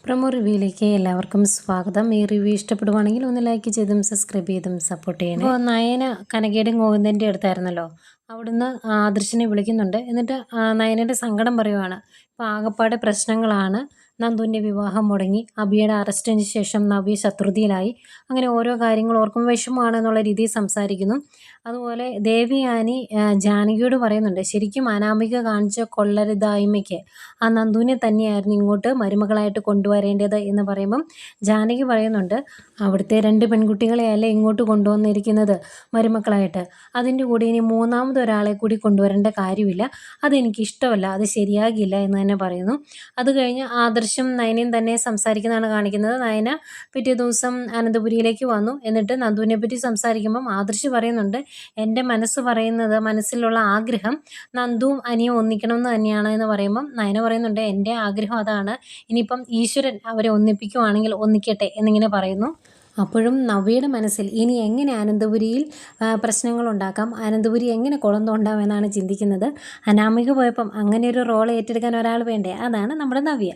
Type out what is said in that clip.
Promo റിവ്യൂയിലേക്ക് എല്ലാവർക്കും സ്വാഗതം. ഈ റിവ്യൂ ഇഷ്ടപ്പെടുവാണെങ്കിൽ ഒന്ന് ലൈക്ക് ചെയ്തും സബ്സ്ക്രൈബ് ചെയ്തും സപ്പോർട്ട് ചെയ്യണം. അപ്പോൾ നയന കനകയുടെയും ഗോവിന്ദൻ്റെ അടുത്തായിരുന്നല്ലോ, അവിടുന്ന് ആദർശിനെ വിളിക്കുന്നുണ്ട്. എന്നിട്ട് നയനയുടെ സങ്കടം പറയുവാണ്. ഇപ്പോൾ ആകപ്പാടെ പ്രശ്നങ്ങളാണ്. നന്ദുവിൻ്റെ വിവാഹം മുടങ്ങി, അഭിയുടെ അറസ്റ്റിന് ശേഷം നവ്യ ശത്രുതയിലായി, അങ്ങനെ ഓരോ കാര്യങ്ങൾ ഓർക്കുമ്പോൾ വിഷമമാണ് എന്നുള്ള രീതിയിൽ സംസാരിക്കുന്നു. അതുപോലെ ദേവയാനി ജാനകിയോട് പറയുന്നുണ്ട്, ശരിക്കും അനാമിക കാണിച്ച കൊള്ളരുതായ്മയ്ക്ക് ആ നന്ദുവിനെ തന്നെയായിരുന്നു ഇങ്ങോട്ട് മരുമകളായിട്ട് കൊണ്ടുവരേണ്ടത് എന്ന് പറയുമ്പം ജാനകി പറയുന്നുണ്ട്, അവിടുത്തെ 2 പെൺകുട്ടികളെയല്ലേ ഇങ്ങോട്ട് കൊണ്ടുവന്നിരിക്കുന്നത് മരുമക്കളായിട്ട്, അതിൻ്റെ കൂടെ ഇനി മൂന്നാമതൊരാളെ കൂടി കൊണ്ടുവരേണ്ട കാര്യമില്ല, അതെനിക്കിഷ്ടമല്ല, അത് ശരിയാകില്ല എന്ന് തന്നെ പറയുന്നു. അത് കഴിഞ്ഞ് ആദർശും നയനയും തന്നെ സംസാരിക്കുന്നതാണ് കാണിക്കുന്നത്. നയന പിറ്റേ ദിവസം അനന്തപുരിയിലേക്ക് വന്നു. എന്നിട്ട് നന്ദുവിനെ പറ്റി സംസാരിക്കുമ്പം ആദർശ് പറയുന്നുണ്ട്, എൻ്റെ മനസ്സ് പറയുന്നത്, മനസ്സിലുള്ള ആഗ്രഹം നന്ദുവും അനിയും ഒന്നിക്കണമെന്ന് തന്നെയാണ് എന്ന് പറയുമ്പം നയന പറയുന്നുണ്ട്, എൻ്റെ ആഗ്രഹം അതാണ്, ഇനിയിപ്പം ഈശ്വരൻ അവരെ ഒന്നിപ്പിക്കുവാണെങ്കിൽ ഒന്നിക്കട്ടെ എന്നിങ്ങനെ പറയുന്നു. അപ്പോഴും നവ്യയുടെ മനസ്സിൽ ഇനി എങ്ങനെ അനന്തപുരിയിൽ പ്രശ്നങ്ങളുണ്ടാക്കാം, അനന്തപുരി എങ്ങനെ കുളം തോണ്ടാം എന്നാണ് ചിന്തിക്കുന്നത്. അനാമിക പോയപ്പം അങ്ങനെ ഒരു റോൾ ഏറ്റെടുക്കാൻ ഒരാൾ വേണ്ടേ, അതാണ് നമ്മുടെ നവ്യ.